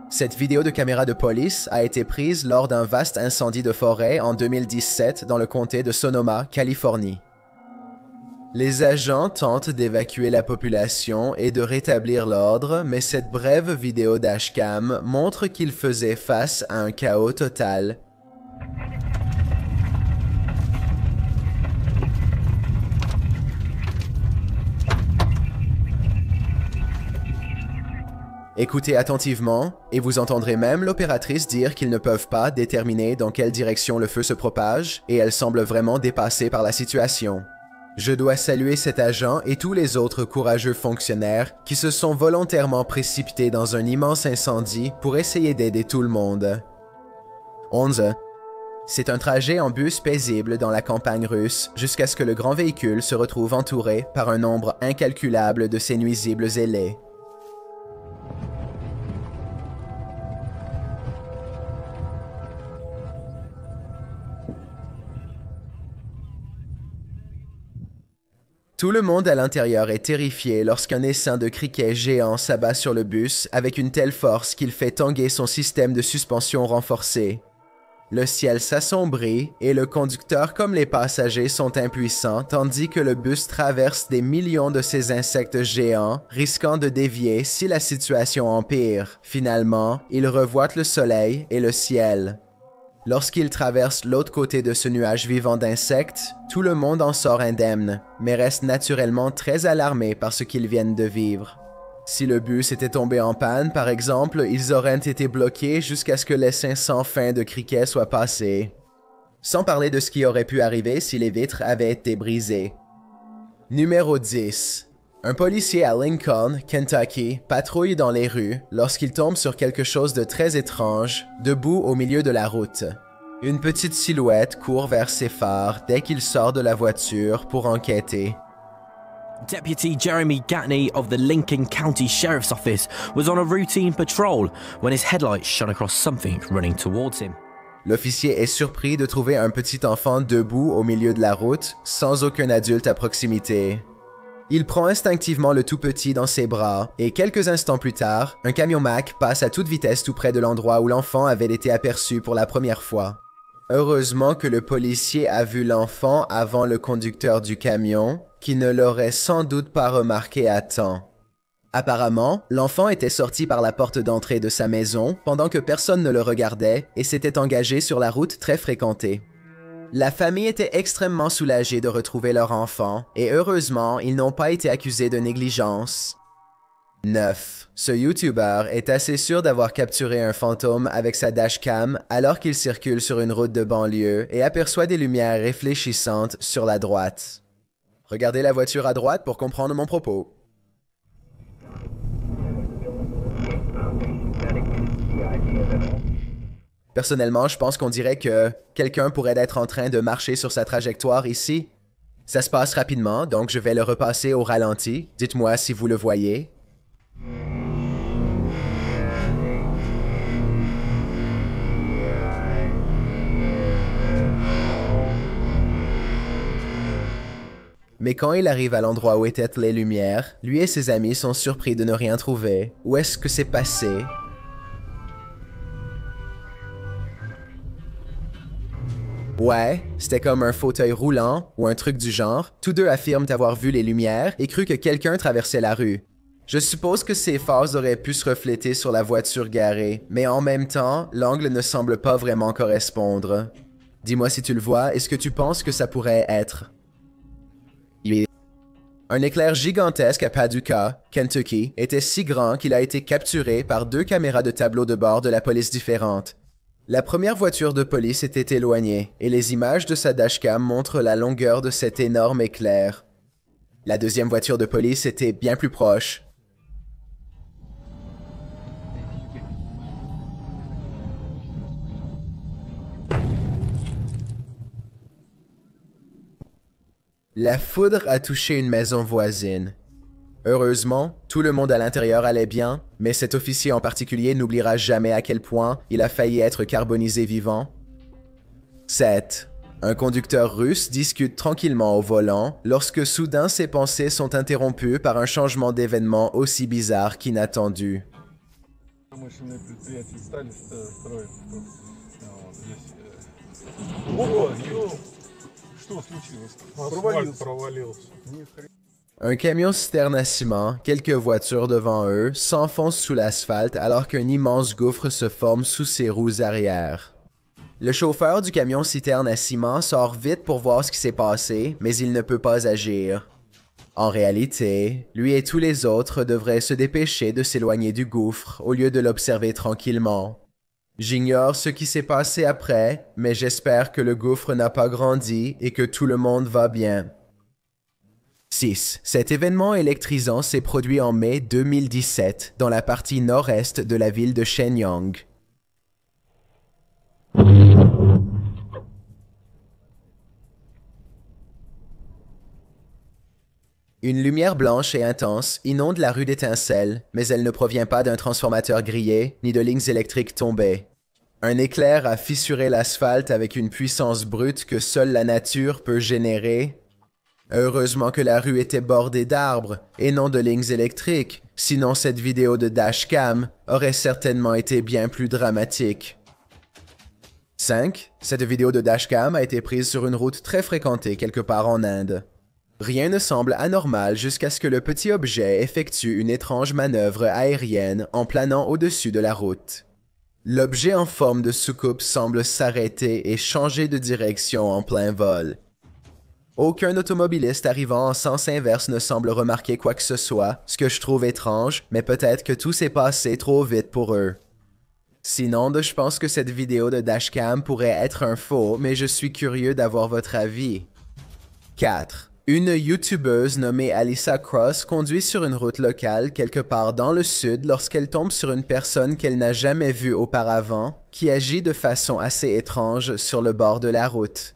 Cette vidéo de caméra de police a été prise lors d'un vaste incendie de forêt en 2017 dans le comté de Sonoma, Californie. Les agents tentent d'évacuer la population et de rétablir l'ordre, mais cette brève vidéo dashcam montre qu'ils faisaient face à un chaos total. Écoutez attentivement, et vous entendrez même l'opératrice dire qu'ils ne peuvent pas déterminer dans quelle direction le feu se propage, et elle semble vraiment dépassée par la situation. Je dois saluer cet agent et tous les autres courageux fonctionnaires qui se sont volontairement précipités dans un immense incendie pour essayer d'aider tout le monde. 11. C'est un trajet en bus paisible dans la campagne russe jusqu'à ce que le grand véhicule se retrouve entouré par un nombre incalculable de ces nuisibles ailés. Tout le monde à l'intérieur est terrifié lorsqu'un essaim de criquets géants s'abat sur le bus avec une telle force qu'il fait tanguer son système de suspension renforcé. Le ciel s'assombrit et le conducteur comme les passagers sont impuissants tandis que le bus traverse des millions de ces insectes géants, risquant de dévier si la situation empire. Finalement, il revoit le soleil et le ciel. Lorsqu'il traverse l'autre côté de ce nuage vivant d'insectes, tout le monde en sort indemne, mais reste naturellement très alarmé par ce qu'ils viennent de vivre. Si le bus était tombé en panne, par exemple, ils auraient été bloqués jusqu'à ce que l'essaim sans fin de criquets soit passé. Sans parler de ce qui aurait pu arriver si les vitres avaient été brisées. Numéro 10. Un policier à Lincoln, Kentucky, patrouille dans les rues lorsqu'il tombe sur quelque chose de très étrange, debout au milieu de la route. Une petite silhouette court vers ses phares dès qu'il sort de la voiture pour enquêter. Deputy Jeremy Gatney of the Lincoln County Sheriff's Office was on a routine patrol when his headlights shone across something running towards him. L'officier est surpris de trouver un petit enfant debout au milieu de la route, sans aucun adulte à proximité. Il prend instinctivement le tout petit dans ses bras, et quelques instants plus tard, un camion Mack passe à toute vitesse tout près de l'endroit où l'enfant avait été aperçu pour la première fois. Heureusement que le policier a vu l'enfant avant le conducteur du camion, qui ne l'aurait sans doute pas remarqué à temps. Apparemment, l'enfant était sorti par la porte d'entrée de sa maison pendant que personne ne le regardait et s'était engagé sur la route très fréquentée. La famille était extrêmement soulagée de retrouver leur enfant, et heureusement, ils n'ont pas été accusés de négligence. 9. Ce YouTuber est assez sûr d'avoir capturé un fantôme avec sa dashcam alors qu'il circule sur une route de banlieue et aperçoit des lumières réfléchissantes sur la droite. Regardez la voiture à droite pour comprendre mon propos. Personnellement, je pense qu'on dirait que quelqu'un pourrait être en train de marcher sur sa trajectoire ici. Ça se passe rapidement, donc je vais le repasser au ralenti. Dites-moi si vous le voyez. Mais quand il arrive à l'endroit où étaient les lumières, lui et ses amis sont surpris de ne rien trouver. Où est-ce que c'est passé? Ouais, c'était comme un fauteuil roulant ou un truc du genre. Tous deux affirment avoir vu les lumières et cru que quelqu'un traversait la rue. Je suppose que ces phares auraient pu se refléter sur la voiture garée, mais en même temps, l'angle ne semble pas vraiment correspondre. Dis-moi si tu le vois, est-ce que tu penses que ça pourrait être? Un éclair gigantesque à Paducah, Kentucky, était si grand qu'il a été capturé par 2 caméras de tableau de bord de la police différentes. La première voiture de police était éloignée, et les images de sa dashcam montrent la longueur de cet énorme éclair. La deuxième voiture de police était bien plus proche. La foudre a touché une maison voisine. Heureusement, tout le monde à l'intérieur allait bien, mais cet officier en particulier n'oubliera jamais à quel point il a failli être carbonisé vivant. 7. Un conducteur russe discute tranquillement au volant lorsque soudain ses pensées sont interrompues par un changement d'événement aussi bizarre qu'inattendu. Промышленные предприятия стали строить. Вот здесь. О, ё! Что случилось? Асфальт провалился. Un camion citerne à ciment, quelques voitures devant eux, s'enfonce sous l'asphalte alors qu'un immense gouffre se forme sous ses roues arrière. Le chauffeur du camion citerne à ciment sort vite pour voir ce qui s'est passé, mais il ne peut pas agir. En réalité, lui et tous les autres devraient se dépêcher de s'éloigner du gouffre au lieu de l'observer tranquillement. J'ignore ce qui s'est passé après, mais j'espère que le gouffre n'a pas grandi et que tout le monde va bien. 6. Cet événement électrisant s'est produit en mai 2017 dans la partie nord-est de la ville de Shenyang. Une lumière blanche et intense inonde la rue d'Étincelles, mais elle ne provient pas d'un transformateur grillé ni de lignes électriques tombées. Un éclair a fissuré l'asphalte avec une puissance brute que seule la nature peut générer. Heureusement que la rue était bordée d'arbres et non de lignes électriques, sinon cette vidéo de dashcam aurait certainement été bien plus dramatique. 5. Cette vidéo de dashcam a été prise sur une route très fréquentée quelque part en Inde. Rien ne semble anormal jusqu'à ce que le petit objet effectue une étrange manœuvre aérienne en planant au-dessus de la route. L'objet en forme de soucoupe semble s'arrêter et changer de direction en plein vol. Aucun automobiliste arrivant en sens inverse ne semble remarquer quoi que ce soit, ce que je trouve étrange, mais peut-être que tout s'est passé trop vite pour eux. Sinon, je pense que cette vidéo de dashcam pourrait être un faux, mais je suis curieux d'avoir votre avis. 4. Une YouTubeuse nommée Alyssa Cross conduit sur une route locale quelque part dans le sud lorsqu'elle tombe sur une personne qu'elle n'a jamais vue auparavant, qui agit de façon assez étrange sur le bord de la route.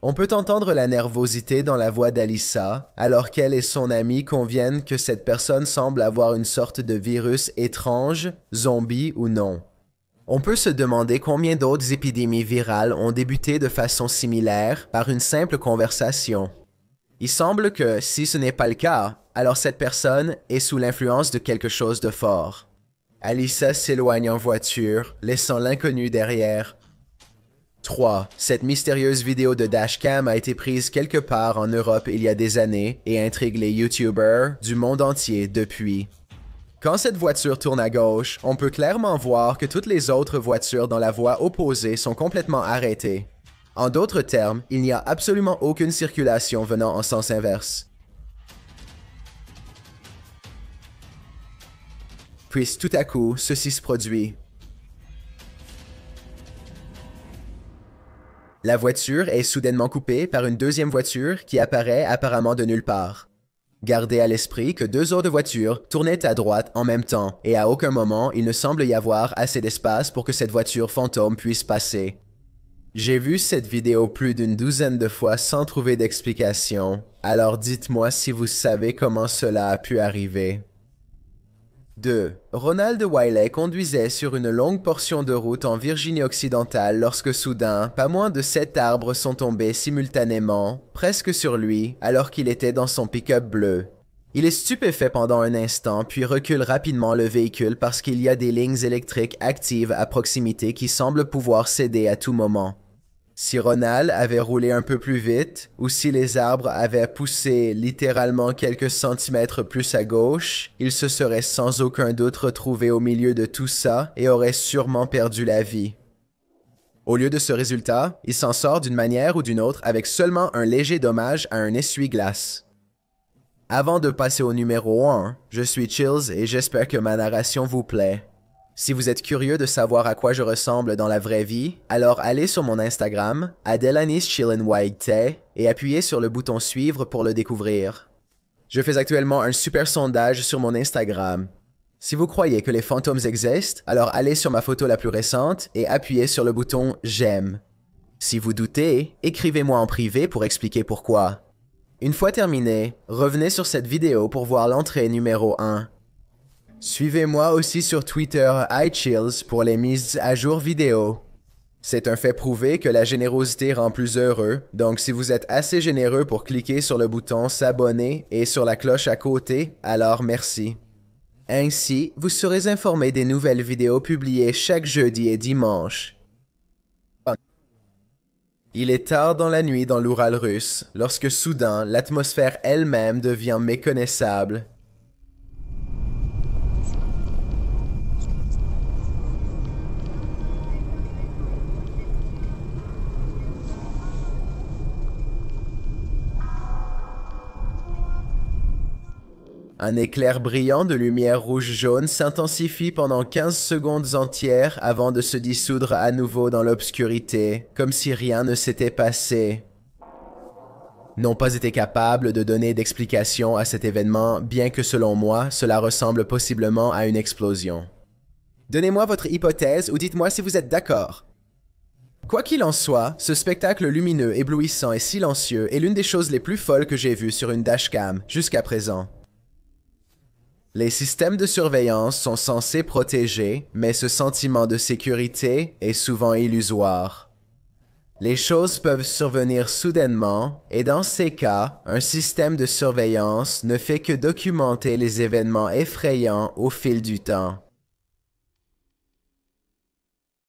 On peut entendre la nervosité dans la voix d'Alyssa, alors qu'elle et son ami conviennent que cette personne semble avoir une sorte de virus étrange, zombie ou non. On peut se demander combien d'autres épidémies virales ont débuté de façon similaire par une simple conversation. Il semble que, si ce n'est pas le cas, alors cette personne est sous l'influence de quelque chose de fort. Alyssa s'éloigne en voiture, laissant l'inconnu derrière. 3. Cette mystérieuse vidéo de dashcam a été prise quelque part en Europe il y a des années et intrigue les YouTubers du monde entier depuis. Quand cette voiture tourne à gauche, on peut clairement voir que toutes les autres voitures dans la voie opposée sont complètement arrêtées. En d'autres termes, il n'y a absolument aucune circulation venant en sens inverse. Puis tout à coup, ceci se produit. La voiture est soudainement coupée par une deuxième voiture qui apparaît apparemment de nulle part. Gardez à l'esprit que deux autres voitures tournaient à droite en même temps et à aucun moment il ne semble y avoir assez d'espace pour que cette voiture fantôme puisse passer. J'ai vu cette vidéo plus d'une douzaine de fois sans trouver d'explication, alors dites-moi si vous savez comment cela a pu arriver. 2. Ronald Wiley conduisait sur une longue portion de route en Virginie-Occidentale lorsque soudain, pas moins de 7 arbres sont tombés simultanément, presque sur lui, alors qu'il était dans son pick-up bleu. Il est stupéfait pendant un instant, puis recule rapidement le véhicule parce qu'il y a des lignes électriques actives à proximité qui semblent pouvoir céder à tout moment. Si Ronald avait roulé un peu plus vite, ou si les arbres avaient poussé littéralement quelques centimètres plus à gauche, il se serait sans aucun doute retrouvé au milieu de tout ça et aurait sûrement perdu la vie. Au lieu de ce résultat, il s'en sort d'une manière ou d'une autre avec seulement un léger dommage à un essuie-glace. Avant de passer au numéro 1, je suis Chills et j'espère que ma narration vous plaît. Si vous êtes curieux de savoir à quoi je ressemble dans la vraie vie, alors allez sur mon Instagram, @DelanisChillinWhite, et appuyez sur le bouton suivre pour le découvrir. Je fais actuellement un super sondage sur mon Instagram. Si vous croyez que les fantômes existent, alors allez sur ma photo la plus récente et appuyez sur le bouton j'aime. Si vous doutez, écrivez-moi en privé pour expliquer pourquoi. Une fois terminé, revenez sur cette vidéo pour voir l'entrée numéro 1. Suivez-moi aussi sur Twitter iChills pour les mises à jour vidéo. C'est un fait prouvé que la générosité rend plus heureux, donc si vous êtes assez généreux pour cliquer sur le bouton s'abonner et sur la cloche à côté, alors merci. Ainsi, vous serez informé des nouvelles vidéos publiées chaque jeudi et dimanche. Il est tard dans la nuit dans l'Oural russe, lorsque soudain l'atmosphère elle-même devient méconnaissable. Un éclair brillant de lumière rouge-jaune s'intensifie pendant 15 secondes entières avant de se dissoudre à nouveau dans l'obscurité, comme si rien ne s'était passé. N'ont pas été capables de donner d'explication à cet événement, bien que selon moi, cela ressemble possiblement à une explosion. Donnez-moi votre hypothèse ou dites-moi si vous êtes d'accord. Quoi qu'il en soit, ce spectacle lumineux, éblouissant et silencieux est l'une des choses les plus folles que j'ai vues sur une dashcam jusqu'à présent. Les systèmes de surveillance sont censés protéger, mais ce sentiment de sécurité est souvent illusoire. Les choses peuvent survenir soudainement, et dans ces cas, un système de surveillance ne fait que documenter les événements effrayants au fil du temps.